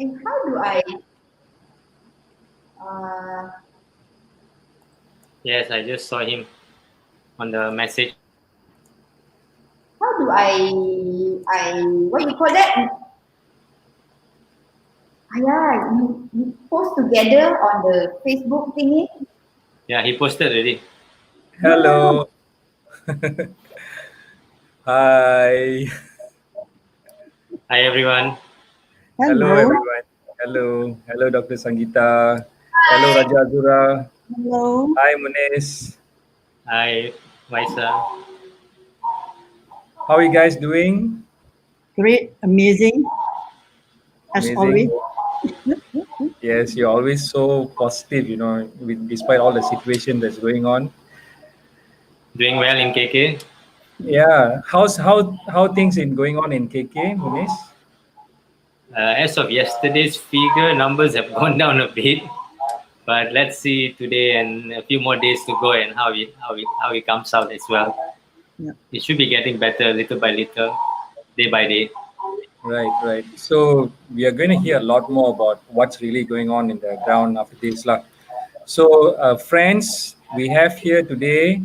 How do I? Uh, Yes, I just saw him on the message. how do I what you call that? Yeah, you post together on the Facebook thingy. Yeah, he posted already. No, no, no. Hello. Hi. Hi everyone. Hello, Hello. everyone. Hello. Hello, Dr. Sangeeta. Hello, Hi. Raja Azura. Hello. Hi, Munes. Hi, Maisa. How are you guys doing? Great, amazing, as always. Amazing. Yes, you're always so positive, despite all the situation that's going on. Doing well in KK. Yeah. How things in going on in KK, Munes? As of yesterday's figure, numbers have gone down a bit, but let's see today and a few more days to go and how it comes out as well. Yeah. It should be getting better little by little, day by day. Right, right. So we are going to hear a lot more about what's really going on in the ground after this, lah. So, friends, we have here today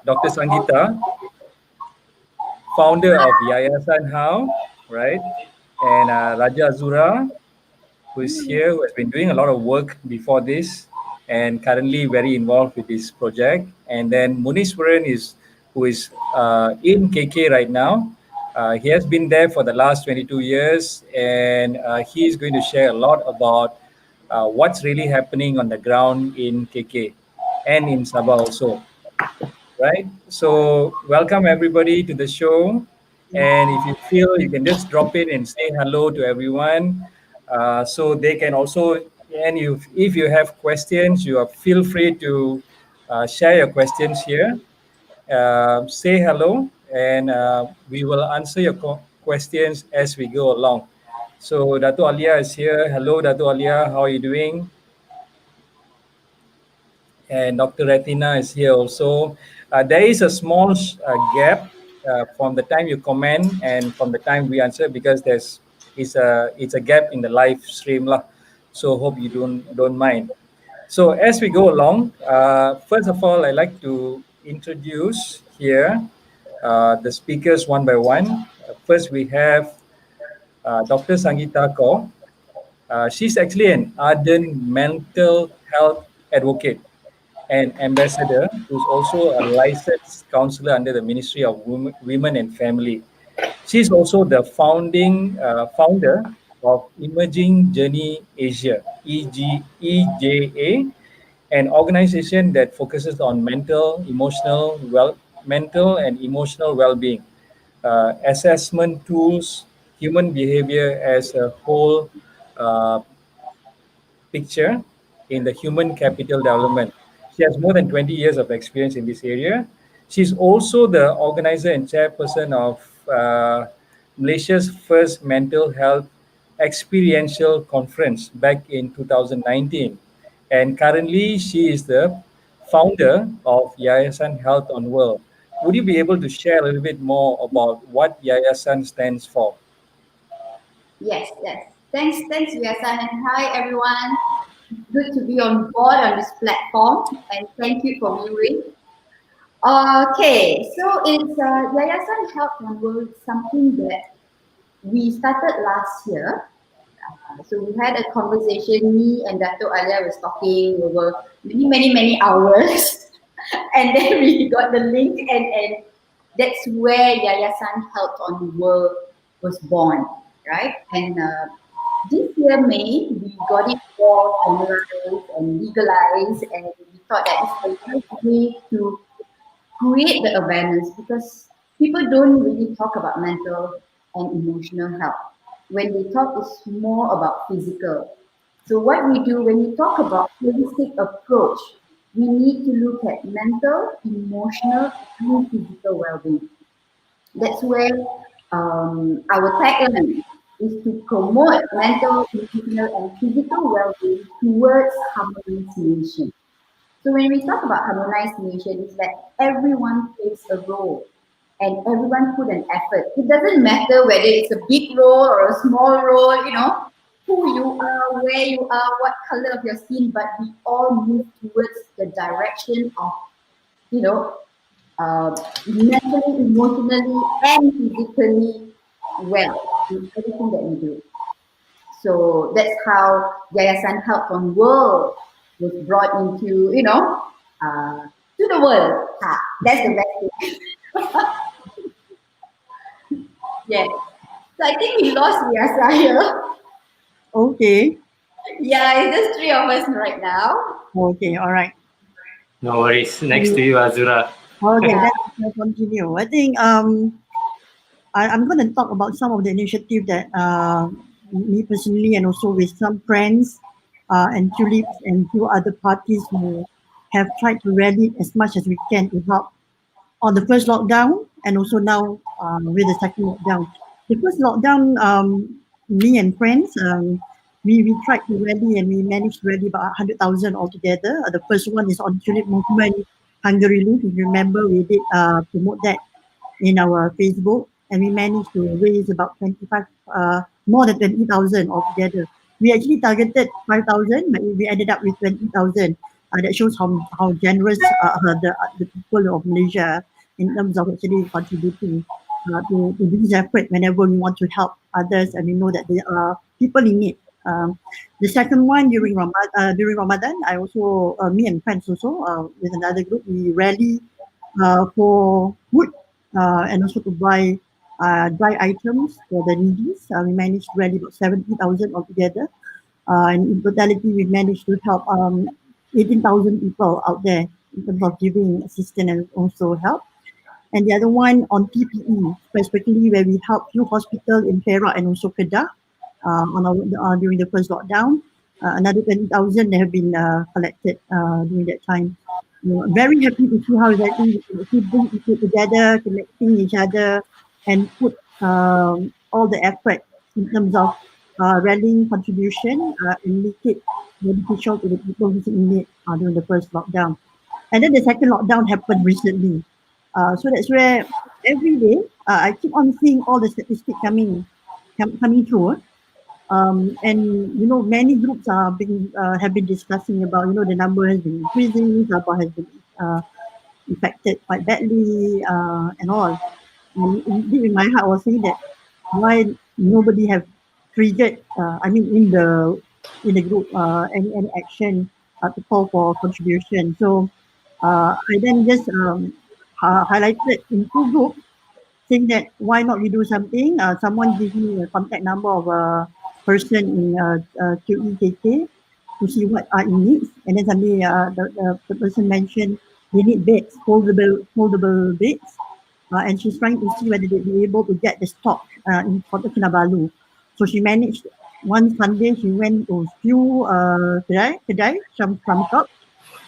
Dr. Sangeeta, founder of Yayasan Health, right? And Raja Azura, who is here, who has been doing a lot of work before this and currently very involved with this project. And then Muneswaran who is in KK right now. He has been there for the last 22 years, and he is going to share a lot about what's really happening on the ground in KK and in Sabah also. Right. So, welcome everybody to the show. And if you feel, you can just drop in and say hello to everyone. So they can also, and if you have questions, feel free to share your questions here. Say hello, and we will answer your questions as we go along. So, Dato Alia is here. Hello, Dato Alia. How are you doing? And Dr. Retina is here also. There is a small gap from the time you comment and from the time we answer because it's a gap in the live stream lah. So hope you don't mind. So as we go along, first of all, I'd like to introduce here the speakers one by one. First, we have Dr. Sangeeta Kaur. She's actually an ardent mental health advocate and ambassador who's also a licensed counselor under the Ministry of Women and Family. She's also the founder of Emerging Journey Asia, EJA, an organization that focuses on mental and emotional well-being, assessment tools, human behavior as a whole uh, picture in the human capital development. She has more than 20 years of experience in this area. She's also the organizer and chairperson of Malaysia's first mental health experiential conference back in 2019. And currently, she is the founder of Yayasan Health on World. Would you be able to share a little bit more about what Yayasan stands for? Yes, yes. Thanks, Yayasan, and hi everyone. Good to be on board on this platform, and thank you for viewing. Okay, so it's Yayasan Health and World, something that we started last year. So we had a conversation, me and Dato Alia was talking over many hours. And then we got the link, and that's where Yayasan Health on the World was born, right? And this year, May, we got it all formalized and legalized, and we thought that it's a nice way to create the awareness because people don't really talk about mental and emotional health. When they talk, it's more about physical. So what we do when we talk about holistic approach, we need to look at mental, emotional, and physical well-being. That's where our tagline is to promote mental, emotional, and physical well-being towards harmonious nation. So when we talk about harmonized nation, it's that everyone plays a role and everyone put an effort. It doesn't matter whether it's a big role or a small role, who you are, where you are, what color of your skin, but we all move towards the direction of, you know, mentally, emotionally, and physically well in everything that we do. So that's how Yayasan Health on World was brought into, to the world. That's the best thing. Yeah. So I think we lost Yasa here. Okay. Yeah, it's just three of us right now. Okay. All right. No worries. Next to you, Azura. Okay. Let's continue. I think I'm going to talk about some of the initiative that me personally and also with some friends and tulips and few other parties who have tried to rally as much as we can to help on the first lockdown and also now with the second lockdown. The first lockdown, me and friends, we tried to rally and we managed to rally about 100,000 altogether. The first one is on tulip movement, hunger relief. If you remember, we did promote that in our Facebook, and we managed to raise about 25, more than 20,000 altogether. We actually targeted 5,000, but we ended up with 20,000. That shows how generous the people of Malaysia in terms of actually contributing to this effort whenever we want to help others and we know that there are people in need. The second one during Ramadan, I also me and friends also with another group we rally for food and also to buy dry items for the needy. We managed to rally about 70,000 altogether. And in totality, we managed to help 18,000 people out there in terms of giving assistance and also help. And the other one on PPE, specifically where we help few hospitals in Perak and also Kedah during the first lockdown. Another 20,000 have been collected during that time. Very happy to see how exactly we bring people together, connecting each other, and put all the effort in terms of rallying contribution and make it beneficial to the people who's in need during the first lockdown. And then the second lockdown happened recently. So that's where every day I keep on seeing all the statistics coming through. And many groups are have been discussing about the number has been increasing, Sabah has been affected quite badly, and all. And deep in my heart, I was saying that why nobody have triggered, in the group, any action to call for contribution. So I then just highlighted in two groups saying that why not we do something. Someone gave me a contact number of a person in QEKK to see what are in needs, and then suddenly the person mentioned they need beds, foldable beds, and she's trying to see whether they'll be able to get the stock in Kota Kinabalu. So she managed. One Sunday she went to few kedai, some shop,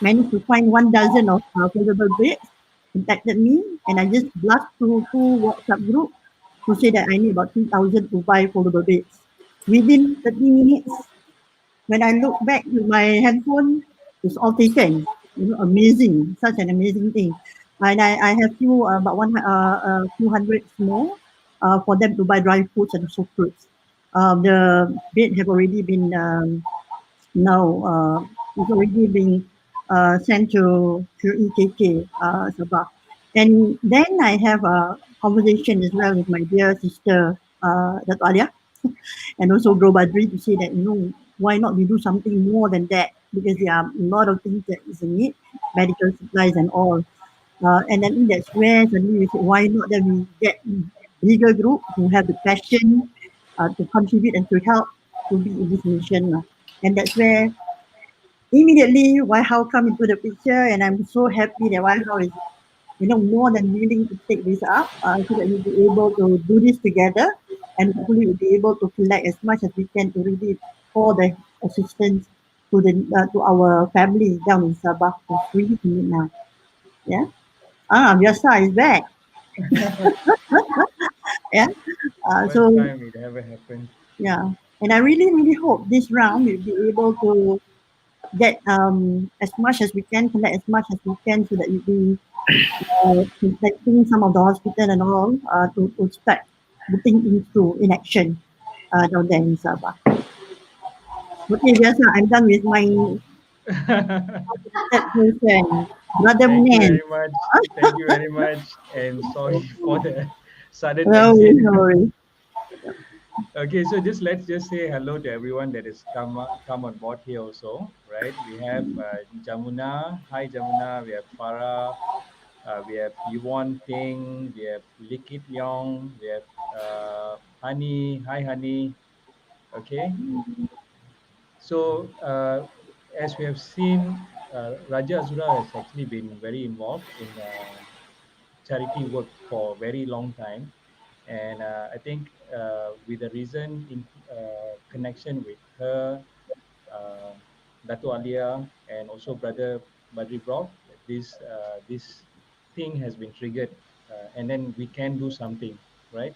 managed to find 1 dozen of foldable beds, contacted me, and I just blast through two WhatsApp group to say that I need about 3,000 to buy foldable beds. Within 30 minutes, when I look back to my handphone, it's all taken. Amazing, such an amazing thing. And I have about few hundreds more for them to buy dry foods and also fruits. The bed have already been now it's already been sent to EKK Sabah. And then I have a conversation as well with my dear sister Dato' Alia and also Bro Badri to say that why not we do something more than that, because there are a lot of things that is in need, medical supplies and all. And I think that's where suddenly we said why not then we get bigger group who have the passion to contribute and to help to be in this mission. And that's where immediately YHOW come into the picture, and I'm so happy that YHOW is more than willing to take this up so that we'll be able to do this together, and hopefully we'll be able to collect as much as we can to really pour the assistance to our family down in Sabah who's really in need now. Yeah. Yasa is back. Yeah. So First time it ever happened. yeah, and I really, really hope this round we'll be able to get as much as we can, collect as much as we can, so that we be contacting some of the hospital and all to start putting into in action down there in Sabah. Okay, Biasa, I'm done with my that person. Brother Thank you Munen. very much. Thank you very much. And sorry for the sudden No exit. worries, no worries. Okay, so let's just say hello to everyone that has come on board here also, right? We have Jamuna. Hi, Jamuna. We have Farah. We have Yvonne Ting. We have Likit Yong. We have Honey. Hi, Honey. Okay. So as we have seen, Raja Azura has actually been very involved in charity work for a very long time. And I think with the recent connection with her, uh, Dato Alia, and also Brother Badri Brock, this thing has been triggered, and then we can do something, right?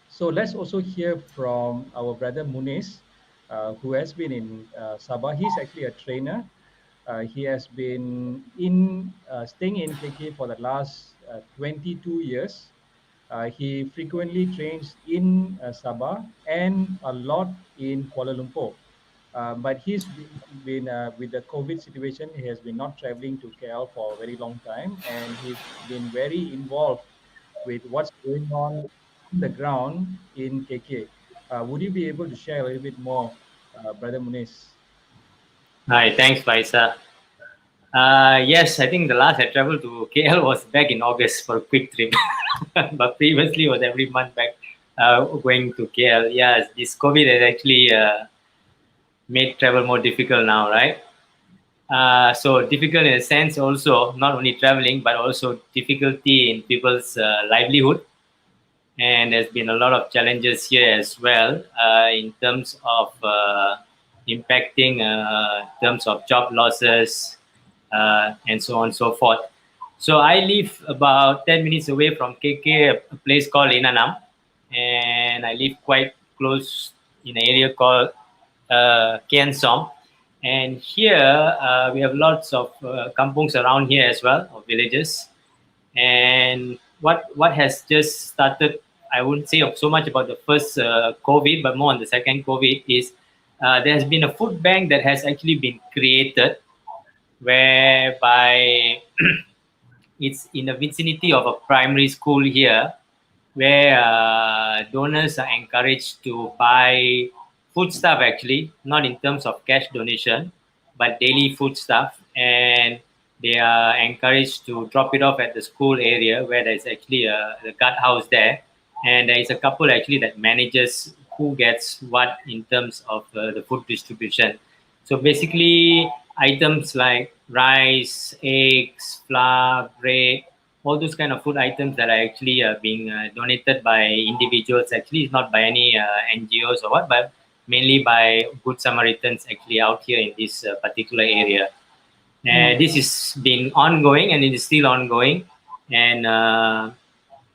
So let's also hear from our brother Munis, who has been in Sabah. He's actually a trainer. He has been staying in KK for the last 22 years. He frequently trains in Sabah and a lot in Kuala Lumpur. But he's been with the COVID situation. He has been not traveling to KL for a very long time, and he's been very involved with what's going on the ground in KK. Would you be able to share a little bit more, Brother Muniz? Hi, thanks, Faisa. Yes, I think the last I traveled to KL was back in August for a quick trip, but previously was every month back going to KL. Yes, this COVID has actually made travel more difficult now, right? So difficult in a sense also, not only traveling, but also difficulty in people's livelihood. And there's been a lot of challenges here as well in terms of impacting terms of job losses and so on and so forth. So I live about 10 minutes away from KK, a place called Inanam, and I live quite close in an area called Kian Som. And here we have lots of kampungs around here as well, or villages. And what has just started, I wouldn't say so much about the first COVID, but more on the second COVID is there has been a food bank that has actually been created, whereby it's in the vicinity of a primary school here, where donors are encouraged to buy food stuff, actually, not in terms of cash donation, but daily food stuff. And they are encouraged to drop it off at the school area where there's actually a guard house there. And there is a couple actually that manages who gets what in terms of the food distribution. So basically, items like rice, eggs, flour, bread, all those kind of food items that are actually being donated by individuals. Actually, it's not by any NGOs or what, but mainly by Good Samaritans actually out here in this particular area. And this is been ongoing, and it is still ongoing. And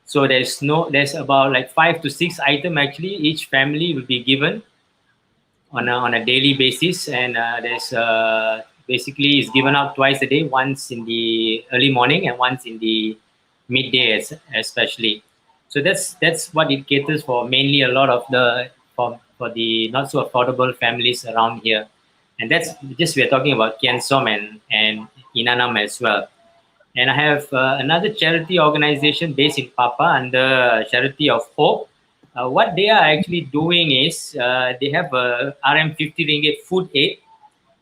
so there's about like 5 to 6 items actually. Each family will be given on a daily basis, and there's basically is given out twice a day, once in the early morning and once in the midday, especially. So that's what it caters for, mainly a lot of the for the not so affordable families around here. And that's just, we're talking about Kian Som and Inanam as well. And I have another charity organization based in Papa under Charity of Hope. What they are actually doing is they have a RM50 ringgit food aid,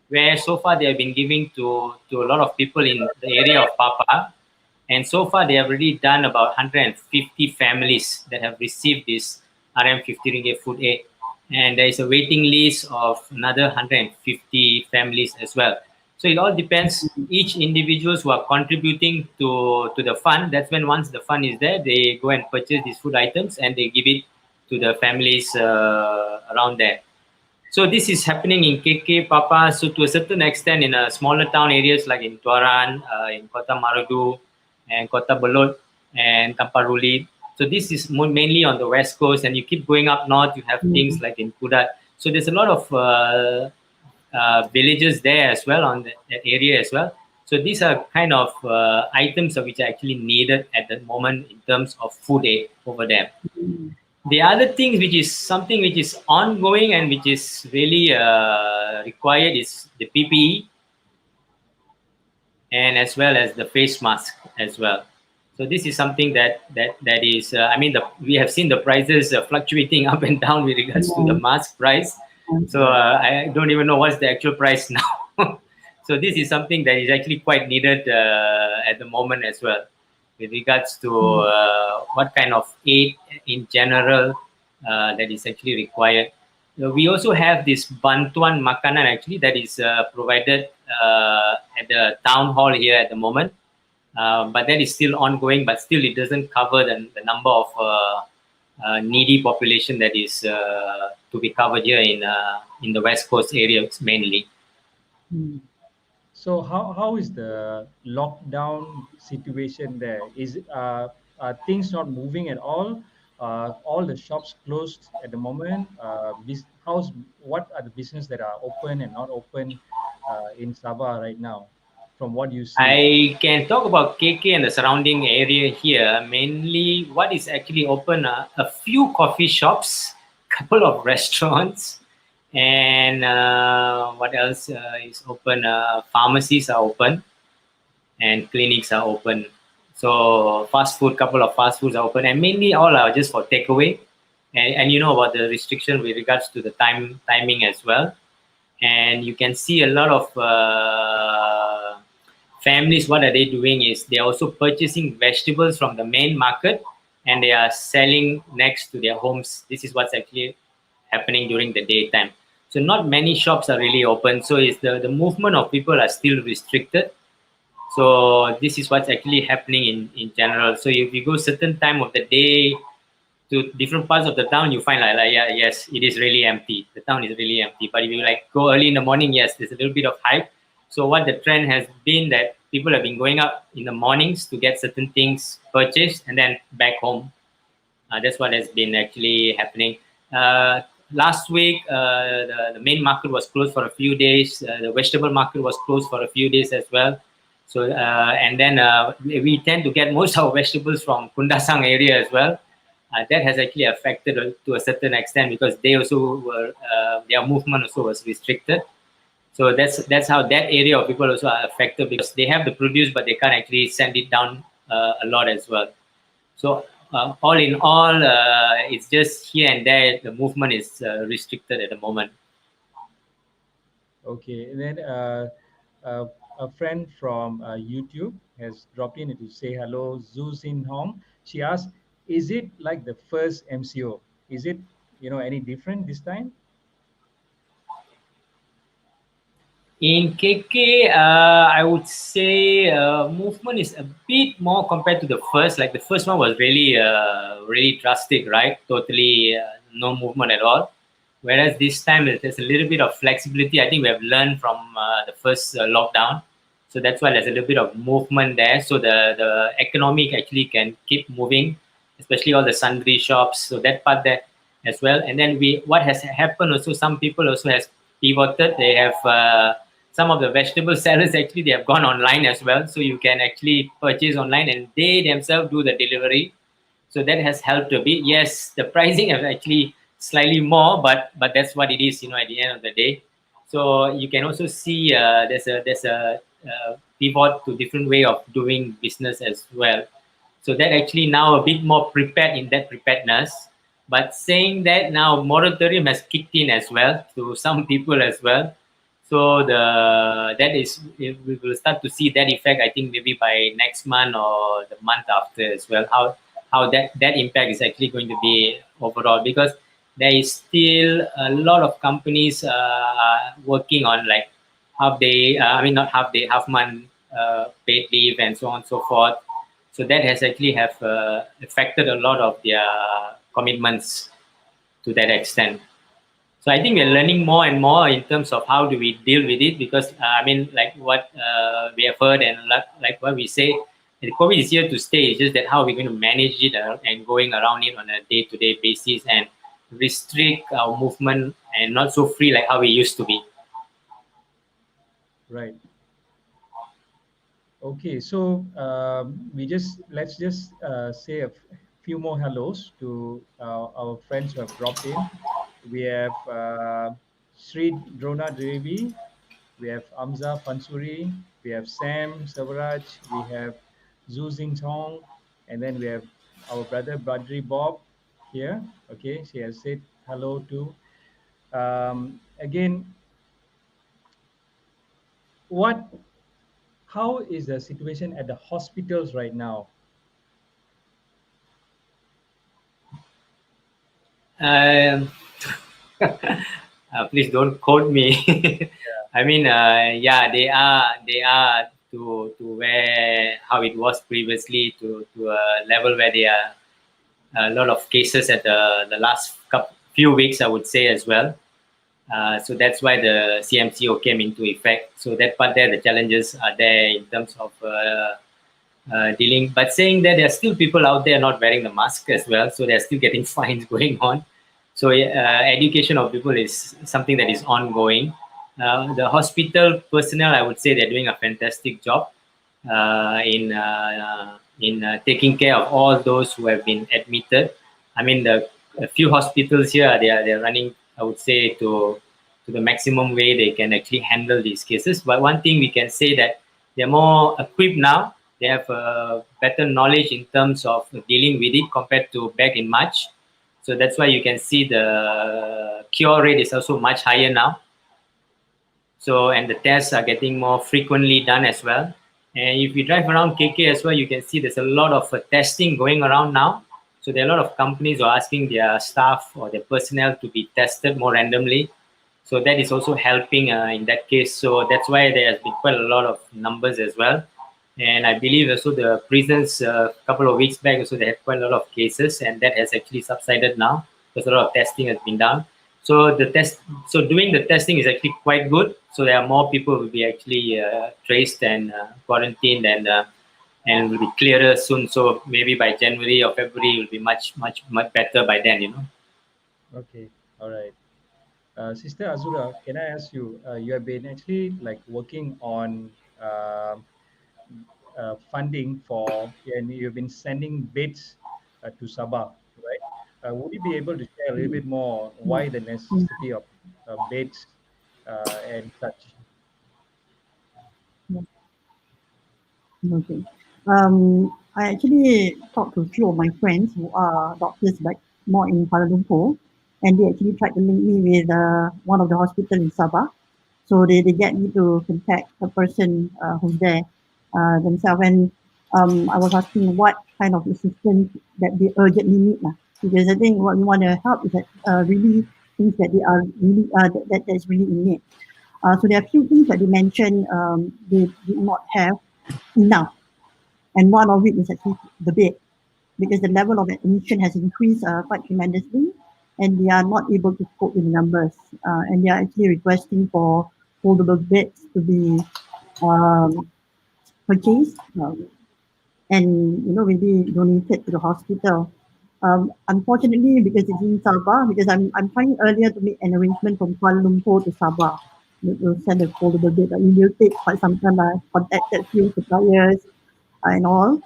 where so far they have been giving to a lot of people in the area of Papa. And so far they have already done about 150 families that have received this RM50 ringgit food aid. And there is a waiting list of another 150 families as well. So it all depends. Each individuals who are contributing to the fund, that's when once the fund is there, they go and purchase these food items and they give it to the families around there. So this is happening in KK, Papa. So to a certain extent, in smaller town areas like in Tuaran, in Kota Marudu, and Kota Belot, and Tamparuli. So this is mainly on the west coast, and you keep going up north, you have things like in Kudat. So there's a lot of villages there as well, on that area as well. So these are kind of items which are actually needed at the moment in terms of food aid over there. The other thing which is something which is ongoing and which is really required is the PPE and as well as the face mask as well. So this is something that is I mean we have seen the prices fluctuating up and down with regards to the mask price. So I don't even know what's the actual price now. So this is something that is actually quite needed at the moment as well, with regards to what kind of aid in general that is actually required. We also have this bantuan makanan actually that is provided at the town hall here at the moment, but that is still ongoing. But still, it doesn't cover the number of needy population that is to be covered here in the West Coast areas mainly. So how is the lockdown situation there? Is are things not moving at all? All the shops closed at the moment. What are the business that are open and not open in Sabah right now? From what you see, I can talk about KK and the surrounding area here. Mainly, what is actually open are a few coffee shops, couple of restaurants, and what else is open? Pharmacies are open, and clinics are open. So fast food, couple of fast foods are open, and mainly all are just for takeaway. And you know about the restriction with regards to the timing as well. And you can see a lot of families. What are they doing is they are also purchasing vegetables from the main market, and they are selling next to their homes. This is what's actually happening during the daytime. So not many shops are really open. So it's the movement of people are still restricted. So this is what's actually happening in general. So if you go certain time of the day to different parts of the town, you find like yeah, yes, it is really empty. The town is really empty. But if you like go early in the morning, yes, there's a little bit of hype. So what the trend has been that people have been going up in the mornings to get certain things purchased and then back home. That's what has been actually happening. Last week, the main market was closed for a few days. The vegetable market was closed for a few days as well. So and then we tend to get most of our vegetables from Kundasang area as well. That has actually affected to a certain extent because they also were their movement also was restricted. So that's how that area of people also are affected because they have the produce but they can't actually send it down a lot as well. So all in all, it's just here and there the movement is restricted at the moment. okay. And then a friend from YouTube has dropped in to say hello, Zhu Xin Hong. She asked, "Is it like the first MCO? Is it any different this time?" In KK, I would say movement is a bit more compared to the first. Like the first one was really drastic, right? Totally no movement at all. Whereas this time there's a little bit of flexibility. I think we have learned from the first lockdown. So that's why there's a little bit of movement there. So the economic actually can keep moving, especially all the sundry shops. So that part there as well. And then what has happened also, some people also has pivoted. They have some of the vegetable sellers actually they have gone online as well. So you can actually purchase online and they themselves do the delivery. So that has helped a bit. Yes, the pricing is actually slightly more, but that's what it is, at the end of the day. So you can also see there's a pivot to different way of doing business as well. So that actually now a bit more prepared in that preparedness. But saying that now moratorium has kicked in as well to some people as well. So we will start to see that effect. I think maybe by next month or the month after as well. How that impact is actually going to be overall because there is still a lot of companies working on like half day. I mean not half day, half month paid leave and so on and so forth. So that has actually have affected a lot of their commitments to that extent. So I think we're learning more and more in terms of how do we deal with it because I mean like what we have heard and like what we say, the COVID is here to stay. It's just that how we're going to manage it and going around it on a day-to-day basis and restrict our movement and not so free like how we used to be. Right. Okay, so let's just say a few more hellos to our friends who have dropped in. We have Sri Drona Devi, we have Amza Fansuri, we have Sam Savaraj, we have Zhu Xing Tong, and then we have our brother Badri Bob here. Okay, she has said hello too. Again, what? How is the situation at the hospitals right now? Um, please don't quote me. I mean, yeah, they are to where how it was previously to a level where they are a lot of cases at the last few weeks, I would say as well. So that's why the CMCO came into effect. So that part there, the challenges are there in terms of dealing. But saying that there are still people out there not wearing the mask as well, so they're still getting fines going on. So education of people is something that is ongoing. The hospital personnel, I would say, they're doing a fantastic job in taking care of all those who have been admitted. I mean, a few hospitals here they're running, I would say, to the maximum way they can actually handle these cases. But one thing we can say that they're more equipped now. They have better knowledge in terms of dealing with it compared to back in March. So that's why you can see the cure rate is also much higher now. So, and the tests are getting more frequently done as well. And if you drive around KK as well, you can see there's a lot of testing going around now. So there are a lot of companies who are asking their staff or their personnel to be tested more randomly. So that is also helping in that case. So that's why there has been quite a lot of numbers as well. And I believe also the prisons a couple of weeks back also they had quite a lot of cases, and that has actually subsided now because a lot of testing has been done. So doing the testing is actually quite good. So there are more people will be actually traced and quarantined and will be clearer soon. So maybe by January or February it will be much better by then. Okay, all right. Sister Azura, can I ask you? You have been actually like working on funding for, and you've been sending beds to Sabah, right? Would you be able to share a little bit more why the necessity of beds and such? Okay. I actually talked to a few of my friends who are doctors, but more in Kuala Lumpur, and they actually tried to link me with one of the hospitals in Sabah. So they get me to contact the person who's there themselves. And I was asking what kind of assistance that they urgently need. Because I think what we want to help is that really things that they are really, that's really in need. So there are a few things that they mentioned they did not have enough. And one of it is actually the bed, because the level of admission has increased quite tremendously, and they are not able to cope with the numbers. And they are actually requesting for foldable beds to be um, purchased and maybe donated to the hospital. Unfortunately, because it's in Sabah, because I'm trying earlier to make an arrangement from Kuala Lumpur to Sabah to send a foldable bed, but it will take quite some time. I contacted few suppliers and all.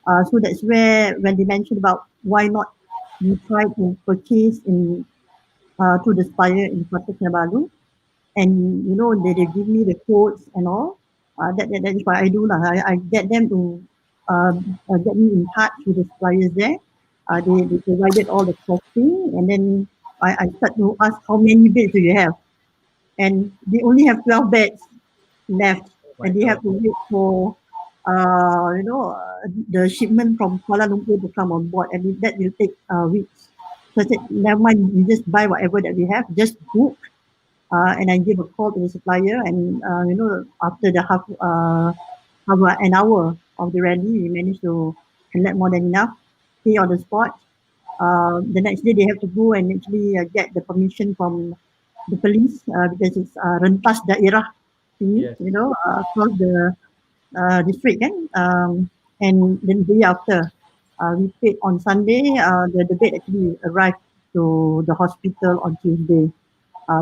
So that's where when they mentioned about why not we try to purchase in through the supplier in Kota Kinabalu, and they give me the quotes and all. That is what I do lah. I get them to get me in touch with the suppliers there. They provided all the costing, and then I start to ask how many beds do you have, and they only have 12 beds left, Oh my and they have God. to wait for the shipment from Kuala Lumpur to come on board, and that will take weeks. So I said, never mind, we just buy whatever that we have, just book. And I give a call to the supplier, and after the half an hour of the rally, we managed to collect more than enough, pay on the spot. The next day, they have to go and actually get the permission from the police because it's rentas daerah, Yes. across the district kan. And then the day after, we paid on Sunday. The bed actually arrived to the hospital on Tuesday.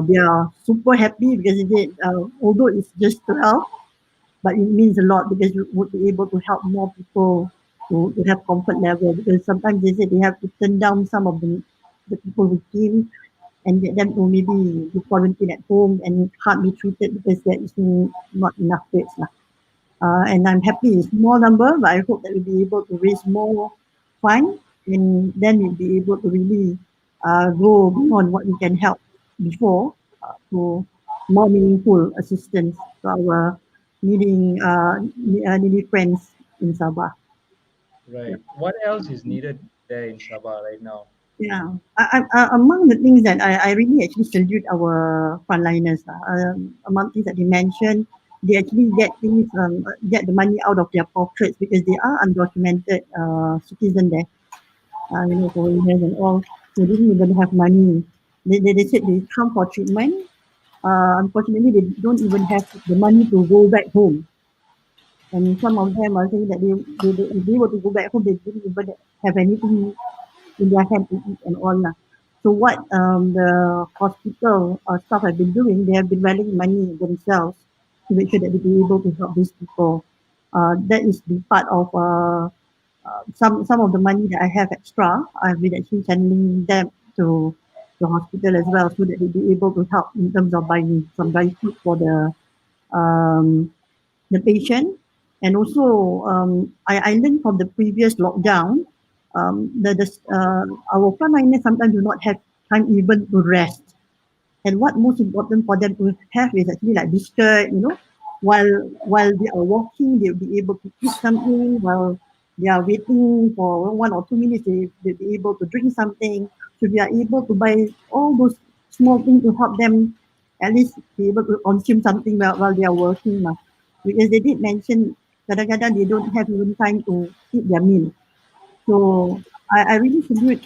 They are super happy because although it's just 12, but it means a lot because we would be able to help more people to have comfort level, because sometimes they say they have to turn down some of the people who came and get them to maybe be quarantined at home and can't be treated because there is not enough beds lah. And I'm happy it's small number, but I hope that we'll be able to raise more funds, and then we'll be able to really go beyond what we can help before, to more meaningful assistance to our needy friends in Sabah. Right. What else is needed there in Sabah right now? Yeah, among the things that I really actually salute our frontliners. Among things that they mentioned, they actually get the money out of their pockets because they are undocumented citizen there. Foreigners and all, they didn't even have money. They said they come for treatment. Unfortunately, they don't even have the money to go back home. And some of them are saying that if they were to go back home, they didn't even have anything in their hand to eat and all lah. So what the hospital staff have been doing, they have been rallying money themselves to make sure that they be able to help these people. That is the part of some of the money that I have extra. I've been actually channeling them to the hospital as well, so that they be able to help in terms of buying some dry food for um, the patient. And also, I learned from the previous lockdown, our frontliners sometimes do not have time even to rest. And what most important for them to have is actually like biscuit, while they are walking, they'll be able to eat something. While they are waiting for 1 or 2 minutes, they'll be able to drink something. So we are able to buy all those small things to help them at least be able to consume something while they are working. Because they did mention kadang-kadang they don't have even time to eat their meal. So I really salute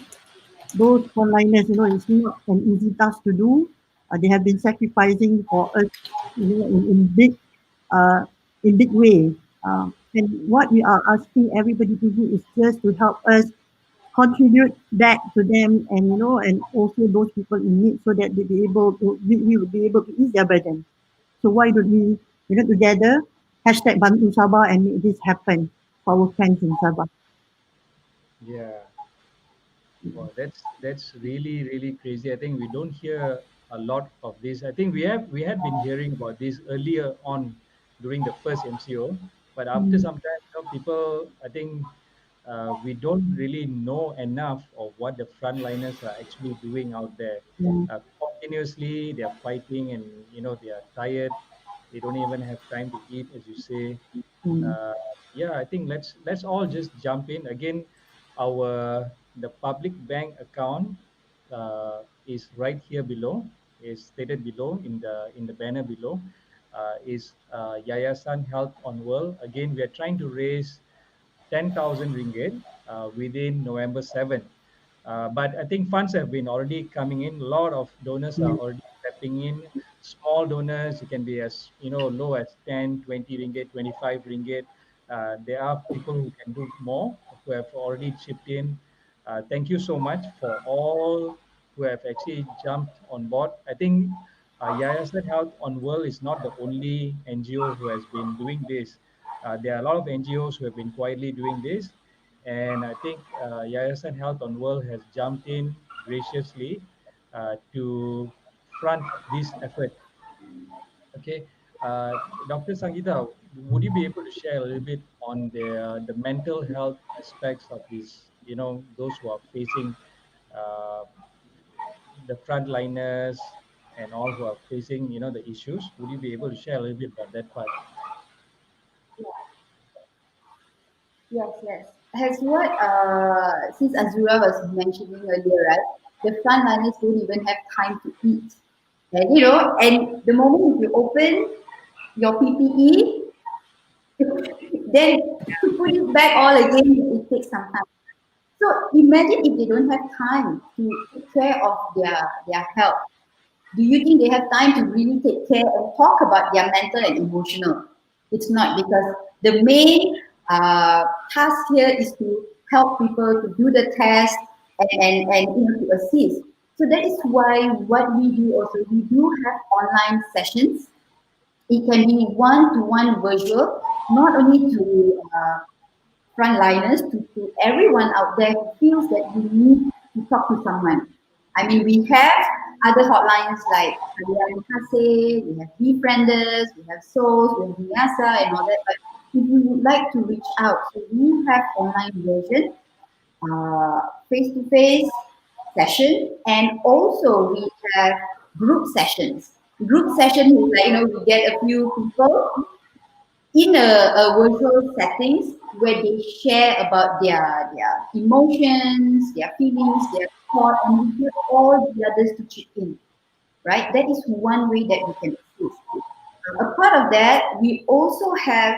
those frontliners. It's not an easy task to do. They have been sacrificing for us, uh, in big way. And what we are asking everybody to do is just to help us contribute back to them, and and also those people in need, so that we will be able to ease their burden. So why don't we, together, hashtag Bantu Sabah and make this happen for our friends in Sabah. Yeah. Wow, that's really really crazy. I think we don't hear a lot of this. I think we had been hearing about this earlier on during the first MCO, but after Mm, some time, people, I think we don't really know enough of what the frontliners are actually doing out there. mm, Continuously, they are fighting, and they are tired. They don't even have time to eat, as you say. mm, uh, yeah, I think let's all just jump in again. Our the public bank account is right here below, is stated below in the banner below. Is Yayasan Health on World. Again, we are trying to raise 10,000 ringgit within November 7th. But I think funds have been already coming in. A lot of donors are mm, already stepping in. Small donors, it can be as low as 10, 20 ringgit, 25 ringgit. There are people who can do more, who have already chipped in. Thank you so much for all who have actually jumped on board. I think Yayasan Health on World is not the only NGO who has been doing this. There are a lot of NGOs who have been quietly doing this, and I think Yayasan Health on World has jumped in graciously to front this effort. Okay, Dr. Sangeeta, would you be able to share a little bit on the mental health aspects of this? Those who are facing uh, the frontliners and all who are facing the issues. Would you be able to share a little bit about that part? Yes, yes. As what since Azura was mentioning earlier, right? The frontliners don't even have time to eat. And the moment you open your PPE, then to put it back all again, it takes some time. So imagine if they don't have time to take care of their health. Do you think they have time to really take care and talk about their mental and emotional? It's not, because the main task here is to help people to do the test and to assist. So that is why what we do also, we do have online sessions. It can be one-to-one virtual, not only to frontliners, to everyone out there who feels that you need to talk to someone. I mean, we have other hotlines like we have Befrienders, we have Souls, we have Nyasa and all that. But if you would like to reach out, so we have online version, face-to-face session, and also we have group sessions. Group session is like, we get a few people in a virtual settings where they share about their emotions, their feelings, their thoughts, and we get all the others to chip in, right? That is one way that we can assist. A part of that, we also have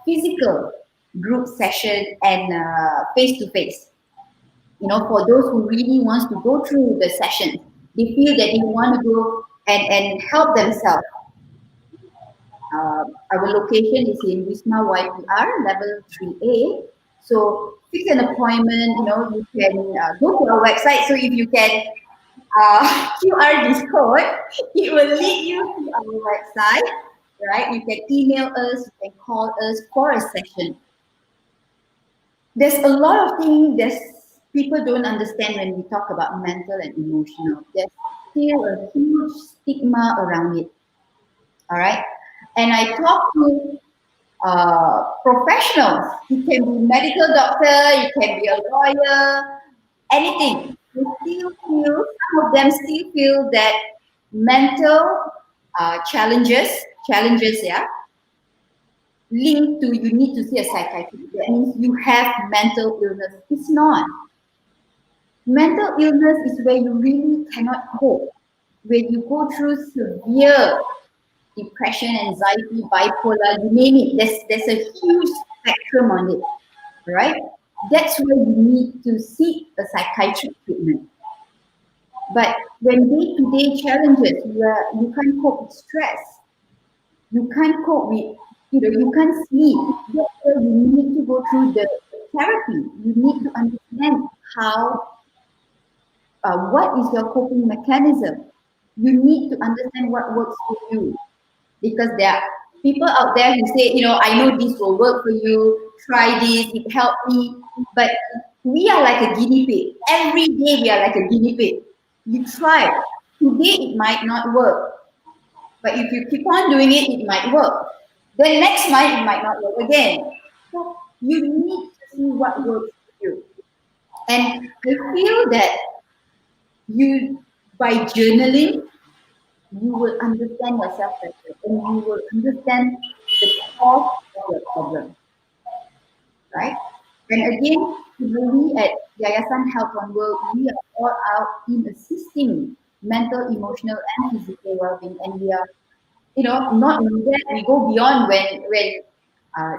physical group session and face-to-face. For those who really wants to go through the session, they feel that they want to go and help themselves. Our location is in Wisma YPR, level 3A. So fix an appointment, you can go to our website. So if you can QR this code, it will lead you to our website, right? You can email us, you can call us for a session. There's a lot of things that people don't understand when we talk about mental and emotional. There's still a huge stigma around it. All right. And I talk to professionals. You can be a medical doctor, you can be a lawyer, anything. Some of them still feel that mental challenges, yeah, linked to you need to see a psychiatrist. That means you have mental illness. It's not. Mental illness is where you really cannot cope, where you go through severe depression, anxiety, bipolar, you name it. There's a huge spectrum on it, right? That's where you need to seek a psychiatric treatment. But when day-to-day challenges, you can't cope with stress, you can't cope with, you can't sleep. That's where you need to go through the therapy. You need to understand what is your coping mechanism. You need to understand what works for you. Because there are people out there who say, I know this will work for you, try this, it helped me. But we are like a guinea pig. Every day we are like a guinea pig. You try. Today it might not work. But if you keep on doing it, it might work. Then next month it might not work again. So you need to see what works for you. And I feel that by journaling, you will understand yourself better and you will understand the cause of your problem, right? And again, we at Yayasan Health One World, we are all out in assisting mental, emotional, and physical well-being, and we are, not only that, we go beyond when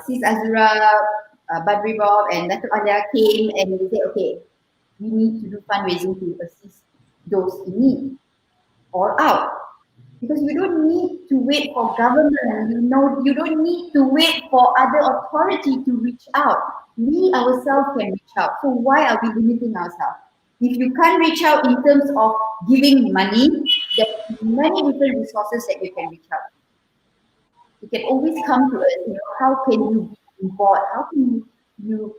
Sis Azura, Badri Bob, and Dr. Alia came and we say, okay, we need to do fundraising to assist those in need, all out. Because you don't need to wait for government, you don't need to wait for other authority to reach out. We ourselves can reach out. So why are we limiting ourselves? If you can't reach out in terms of giving money, there are many different resources that you can reach out. You can always come to us. How can you be involved? How can you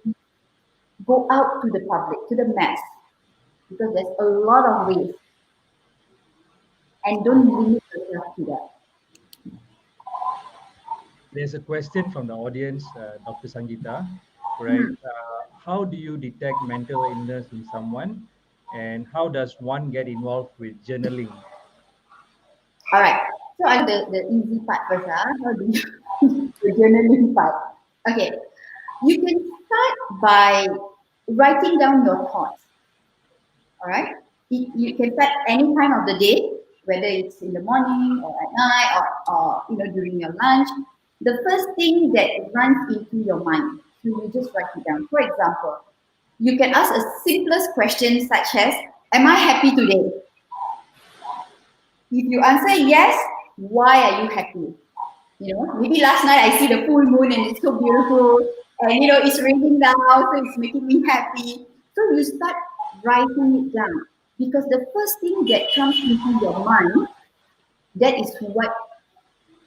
go out to the public, to the mass? Because there's a lot of ways. And don't limit yourself to that. There's a question from the audience, Dr. Sangeeta, right? How do you detect mental illness in someone, and how does one get involved with journaling? All right. So on the easy part first. How do you the journaling part? Okay. You can start by writing down your thoughts. All right. You can start any time of the day, whether it's in the morning or at night or during your lunch. The first thing that runs into your mind, so you just write it down. For example, you can ask a simplest question such as, am I happy today? If you answer yes, why are you happy? Maybe last night I see the full moon and it's so beautiful, and it's raining now, so it's making me happy. So you start writing it down, because the first thing that comes into your mind, that is what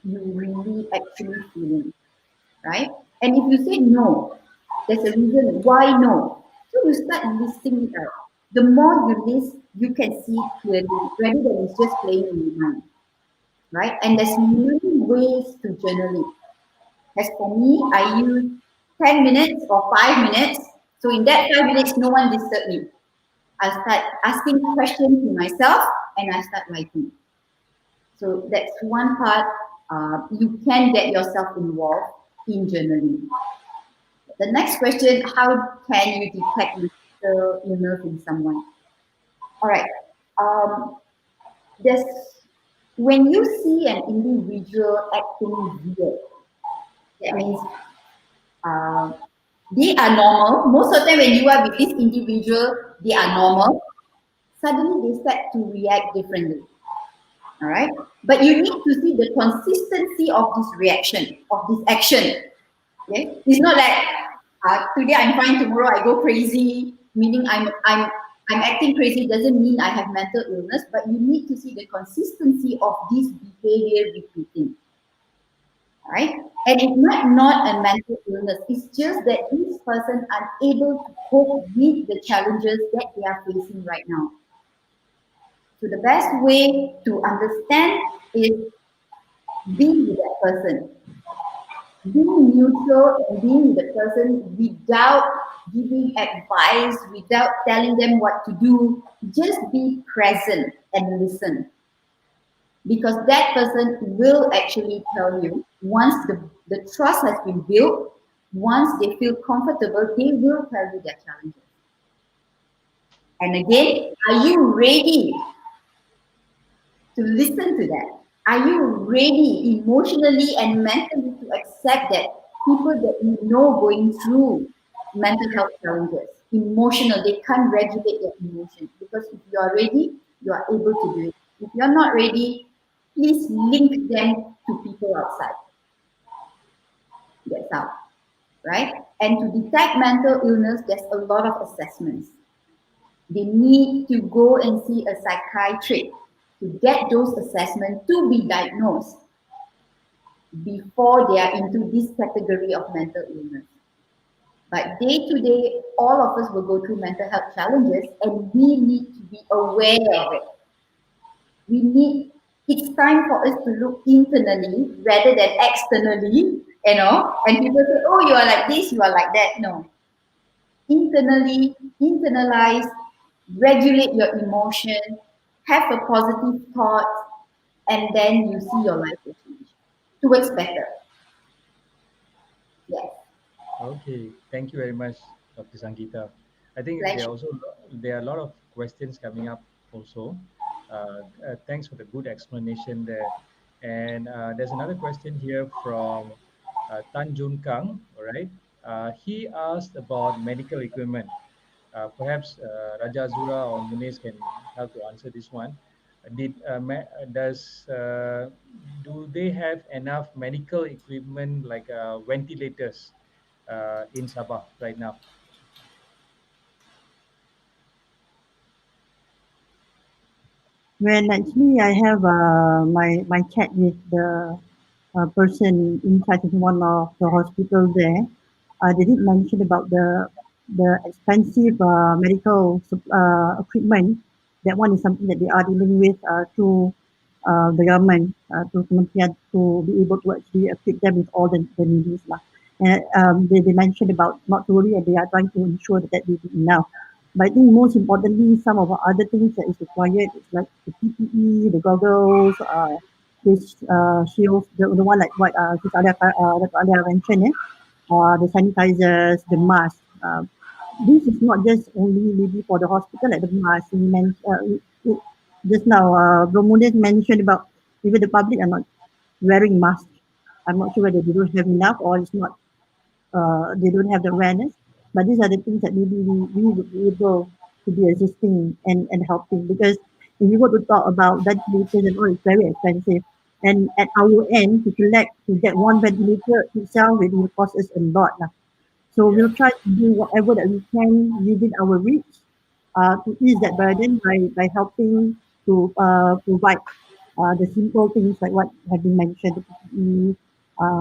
you really actually feeling, right? And if you say no, There's a reason why no. So you start listing it out. The more you list, you can see it clearly, rather than it's just playing in your mind, right? And there's many ways to journal it. As for me, I use 10 minutes or 5 minutes. So in that 5 minutes, no one disturb me. I start asking questions to myself and I start writing. So that's one part. You can get yourself involved in journaling. The next question, how can you detect mental illness in someone? All right. Um, there's when you see an individual acting weird, that means they are normal. Most of the time when you are with this individual, they are normal. Suddenly they start to react differently. All right. But you need to see the consistency of this reaction, of this action. Okay. It's not like today I'm fine, tomorrow I go crazy, meaning I'm acting crazy doesn't mean I have mental illness, but you need to see the consistency of this behavior repeating. Right? And it might not a mental illness. It's just that this person are able to cope with the challenges that they are facing right now. So the best way to understand is being with that person, being neutral and being with the person without giving advice, without telling them what to do. Just be present and listen. Because that person will actually tell you once the trust has been built, once they feel comfortable, they will tell you their challenges. And again, are you ready to listen to that? Are you ready emotionally and mentally to accept that people that you know going through mental health challenges, emotional, they can't regulate their emotions? Because if you are ready, you are able to do it. If you're not ready, please link them to people outside. That's how, right? And to detect mental illness, there's a lot of assessments. They need to go and see a psychiatrist to get those assessments to be diagnosed before they are into this category of mental illness. But day to day, all of us will go through mental health challenges and we need to be aware of it. It's time for us to look internally rather than externally, and people say, oh, you are like this, you are like that. No. Internally, internalize, regulate your emotion, have a positive thought, and then you see your life will change towards better. Yes. Okay, thank you very much, Dr. Sangeeta. I think Pleasure. there are a lot of questions coming up also. Thanks for the good explanation there. And there's another question here from Tan Jun Kang. All right, he asked about medical equipment. Perhaps Raja Azura or Munis can help to answer this one. Do they have enough medical equipment like ventilators in Sabah right now? When actually I have my chat with the person in charge of one of the hospitals there, they did mention about the expensive medical equipment. That one is something that they are dealing with through the government, to Kementerian, to be able to actually equip them with all the needs lah. And they mentioned about not to worry, and they are trying to ensure that will be enough. But I think most importantly, some of the other things that is required is like the PPE, the goggles, this shields, the one like what Sis Alia mentioned, the sanitizers, the mask. This is not just only maybe for the hospital, like the mask. Just now, Bromunis mentioned about even the public are not wearing masks. I'm not sure whether they don't have enough or it's not, they don't have the awareness. But these are the things that maybe we would be able to be assisting and helping, because if you were to talk about ventilators and all, it's very expensive. And at our end, to get one ventilator itself, it will cost us a lot. Lah. So Yeah. we'll try to do whatever that we can within our reach to ease that burden by helping to provide the simple things like what have been mentioned, the PPE,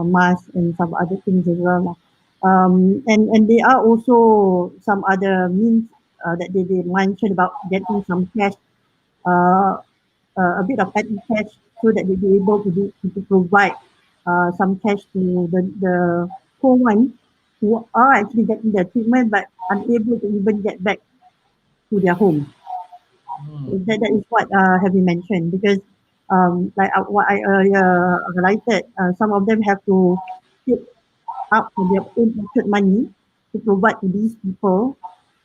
masks, and some other things as well. Lah. And there are also some other means that they mentioned about getting some cash, uh, a bit of petty cash, so that they be able to provide some cash to the poor ones who are actually getting their treatment but unable to even get back to their home. Hmm. That is what have been mentioned, because like what I earlier highlighted, some of them have to take out from their own pocket money to provide to these people,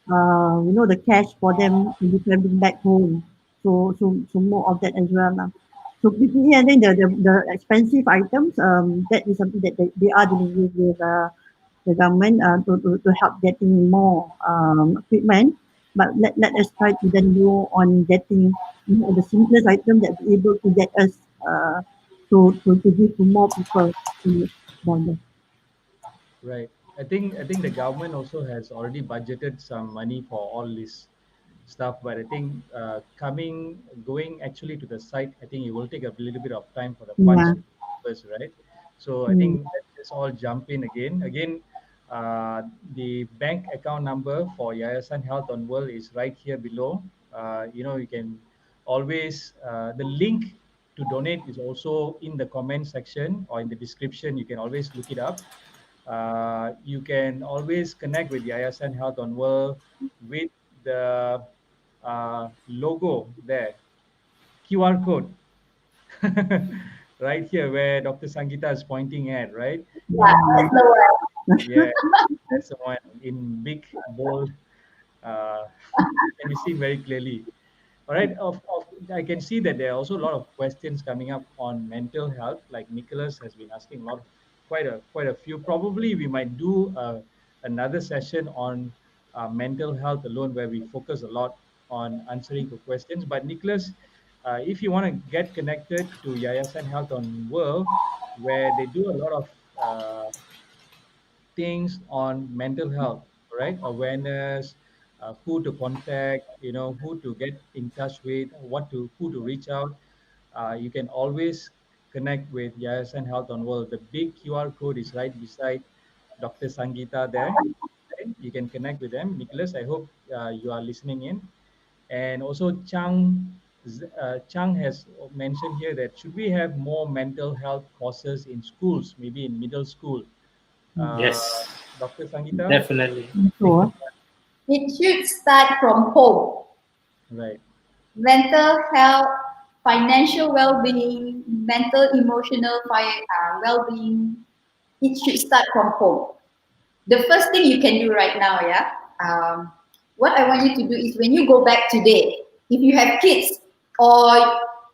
the cash for them to be traveling back home. So more of that as well. Lah. So basically, I think the expensive items, that is something that they are dealing with the government to help getting more equipment. But let us try to then go on getting the simplest item that be able to get us to give to more people in border. Right. I think the government also has already budgeted some money for all this stuff, but I think going actually to the site, I think it will take a little bit of time for the funds Yeah. to first, right? So I Mm. think let's all jump in again. The bank account number for Yayasan Health on World is right here below. You can always the link to donate is also in the comment section or in the description. You can always look it up. You can always connect with Yayasan Health on World with the logo there, QR code, right here where Dr. Sangeeta is pointing at, right? Yeah, Yeah. that's the one. Yeah, that's the one in big, bold, uh, can be seen very clearly. All right. I can see that there are also a lot of questions coming up on mental health. Like Nicholas has been asking a lot, quite a few. Probably we might do another session on mental health alone, where we focus a lot on answering the questions. But Nicholas, if you want to get connected to Yayasan Health on World, where they do a lot of things on mental health, right? Awareness, who to contact, who to get in touch with, who to reach out. You can always connect with Yayasan Health on World. The big QR code is right beside Dr. Sangeeta there. Right? You can connect with them. Nicholas, I hope you are listening in. And also Chang has mentioned here that should we have more mental health courses in schools, maybe in middle school? Uh, Yes, Dr. Sangeeta? definitely. So, It should start from home. Right. Mental health, financial well-being, mental emotional well-being. It should start from home. The first thing you can do right now, yeah. What I want you to do is when you go back today, if you have kids or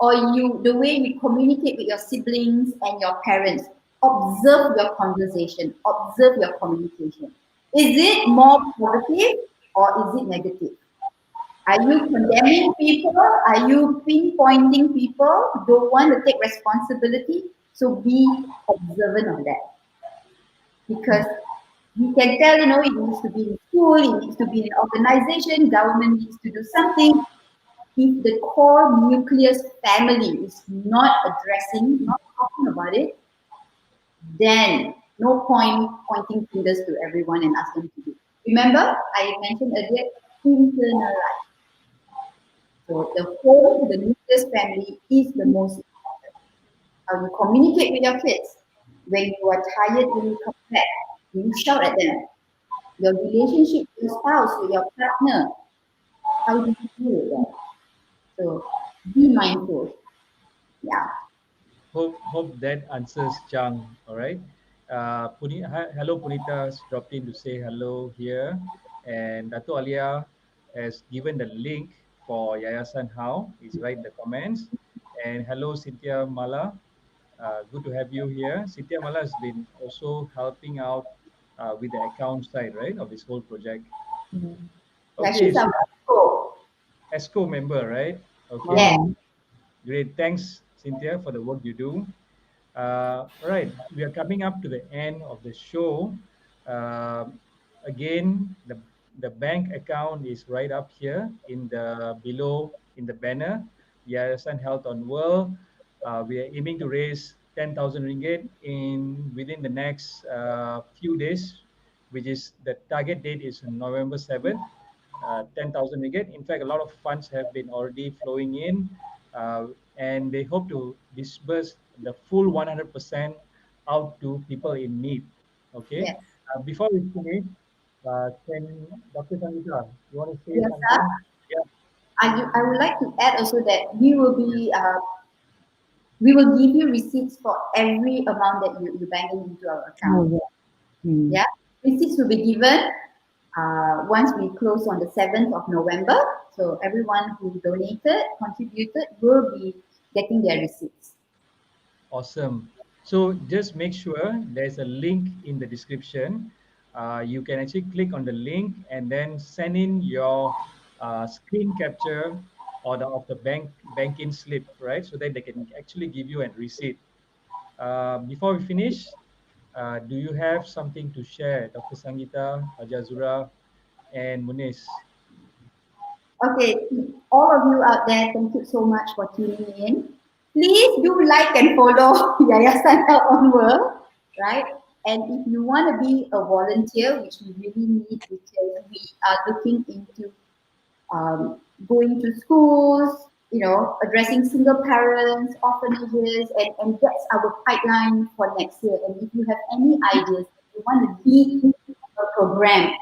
the way you communicate with your siblings and your parents, observe your conversation, observe your communication. Is it more positive or is it negative? Are you condemning people? Are you pinpointing people? Don't want to take responsibility? So be observant of that. Because we can tell, it needs to be in school, it needs to be in an organization, government needs to do something. If the core nucleus family is not addressing, not talking about it, then no point pointing fingers to everyone and ask them to do. Remember, I mentioned earlier, internalize. So the home, the nucleus family is the most important. How you communicate with your kids. When you are tired, when you come back, you shout at them. Your relationship with your spouse, with your partner, how do you deal with that? So be mindful. Yeah. Hope that answers Chang. All right. Hello, Punita's dropped in to say hello here. And Dato Alia has given the link for Yayasan How. It's right in the comments. And hello, Cynthia Mala. Good to have you here. Cynthia Mala has been also helping out with the account side, right, of this whole project. Yeah, Okay, she's our so pro. ESCO member, right? Yeah. Okay, great. Thanks, Cynthia, for the work you do. All right, we are coming up to the end of the show. Uh, Again, the bank account is right up here in the below in the banner. Yayasan Health on World. We are aiming to raise 10,000 ringgit in within the next few days. which is the target date is November 7th, 10,000 ringgit. In fact, a lot of funds have been already flowing in, and they hope to disburse the full 100% out to people in need. Okay. Yes. Before we finish, can Dr. Sangeeta, you want to say Yes, sir. something? Yeah. I would like to add also that we will give you receipts for every amount that you bank into our Oh, account. yeah. Mm. Yeah, receipts will be given once we close on the 7th of November. So everyone who donated, contributed will be getting their receipts. Awesome. So just make sure there's a link in the description. You can actually click on the link and then send in your screen capture or of the banking slip, right? So that they can actually give you a receipt. Before we finish, do you have something to share, Dr. Sangeeta, Azura, and Muniz? Okay, all of you out there, thank you so much for tuning in. Please do like and follow Yayasan Health on World, right? And if you want to be a volunteer, which we really need because we are looking into going to schools, addressing single parents, orphanages, and that's our pipeline for next year. And if you have any ideas, if you want to lead a program,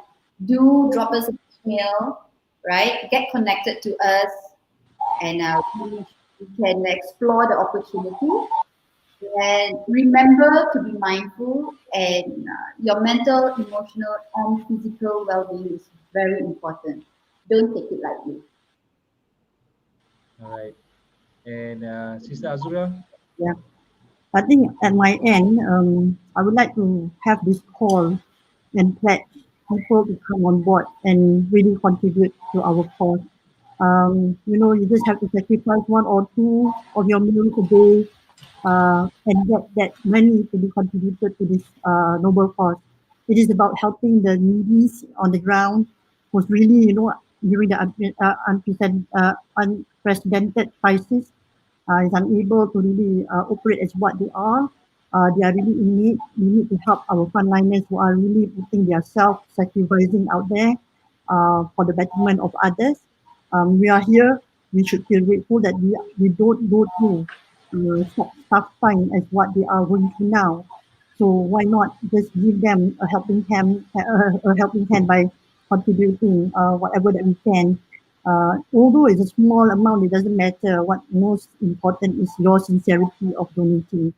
do drop us an email, right? Get connected to us, and we can explore the opportunity. And remember to be mindful, and your mental, emotional, and physical well-being is very important. Don't take it lightly. All right. And Sister Azura? Yeah. I think at my end, I would like to have this call and pledge people to come on board and really contribute to our cause. You just have to sacrifice one or two of your meals a day and get that money to be contributed to this noble cause. It is about helping the needy on the ground who's really, during the unprecedented crisis, is unable to really operate as what they are. They are really in need. We need to help our frontliners who are really putting their self-sacrificing out there for the betterment of others. We are here. We should feel grateful that we don't go through such tough time as what they are going through now. So why not just give them a helping hand by contributing whatever that we can. Although it's a small amount, it doesn't matter. What most important is your sincerity of donating.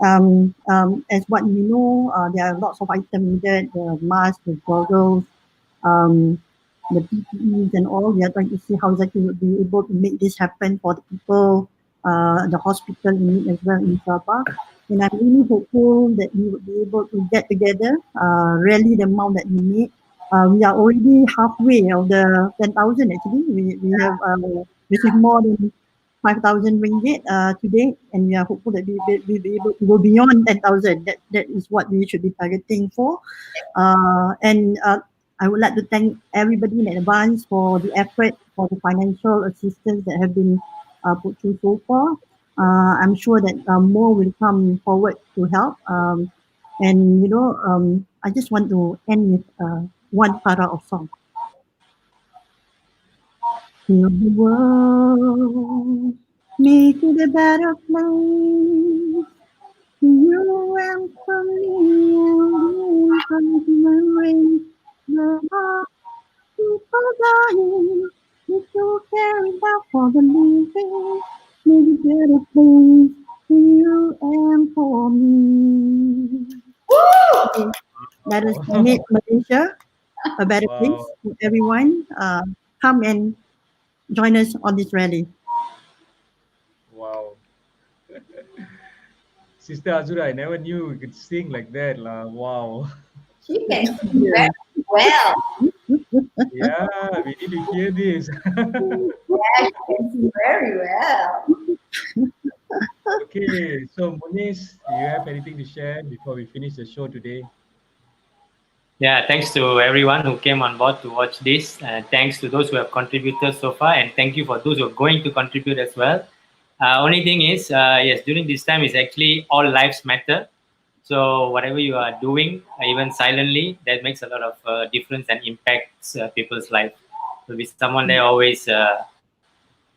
As what we know, there are lots of items needed: the masks, the goggles, um, the PPEs, and all. We are trying to see how exactly we'll be able to make this happen for the people, the hospital in need as well in Sabah. And I'm really hopeful that we would be able to get together, rally the amount that we need. We are already halfway of the 10,000 actually. We have received more than 5,000 ringgit today, and we are hopeful that we'll be able to go beyond 10,000. That is what we should be targeting for. And I would like to thank everybody in advance for the effort, for the financial assistance that have been put through so far. I'm sure that more will come forward to help. I just want to end with one para of song. Heal the world, make it a better place. You and for me, and from the rain, the heart people dying. We still caring about for the living, make it a better place for you and for me. Okay, let us make Malaysia a better place Wow. for everyone. Come and join us on this rally. Wow. Sister Azura, I never knew you could sing like that. Wow. She can sing very well. Yeah, we need to hear this. Yeah, she can sing very well. Okay, so Muniz, do you have anything to share before we finish the show today? Yeah, thanks to everyone who came on board to watch this. Thanks to those who have contributed so far, and thank you for those who are going to contribute as well. Only thing is, yes, during this time is actually all lives matter. So whatever you are doing, even silently, that makes a lot of difference and impacts people's life. There'll be someone there always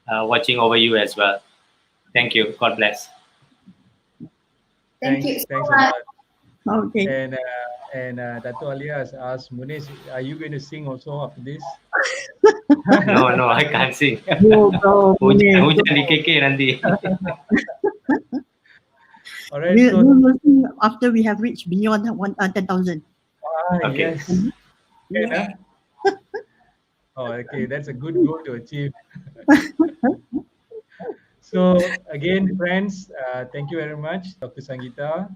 watching over you as well. Thank you. God bless. Thank you so Thanks a much. lot. Okay. And Dato Alia has asked Munis, are you going to sing also after this? No, no, I can't sing. Go, Hujan, Munir, hujan di go. KK nanti. All right. We So, will see after we have reached beyond 10,000. Okay. yes. Yeah. Oh, okay. That's a good goal to achieve. So again, friends, thank you very much, Dr. Sangeeta,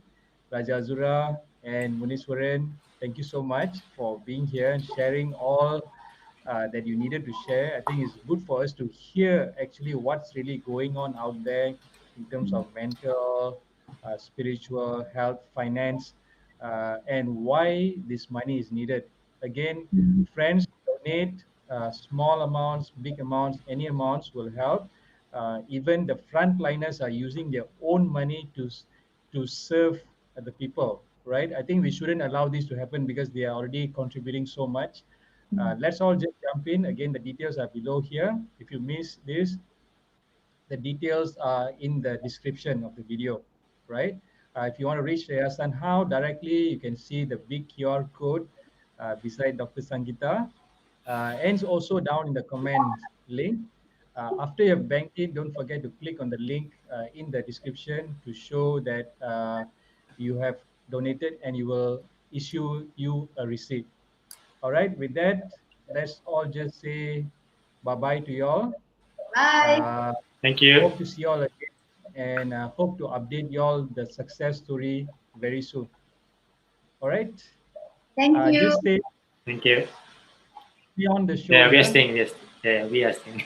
Raja Azura, and Muneswaran. Thank you so much for being here and sharing all that you needed to share. I think it's good for us to hear actually what's really going on out there in terms of mental, spiritual, health, finance, and why this money is needed. Again, friends, donate small amounts, big amounts, any amounts will help. Even the frontliners are using their own money to serve the people, right? I think we shouldn't allow this to happen because they are already contributing so much. Let's all just jump in. Again, the details are below here. If you miss this, the details are in the description of the video, right? If you want to reach Yayasan How directly, you can see the big QR code beside Dr. Sangeeta. And it's also down in the comment link. After you've banked it, don't forget to click on the link in the description to show that you have donated, and you will issue you a receipt. All right, with that, let's all just say bye-bye to y'all. Bye. Uh, Thank you. Hope to see y'all again, and hope to update y'all the success story very soon. All right, Thank you. just stay Thank you. on the show Yeah, we are here. staying. Yes. Yeah, we are staying.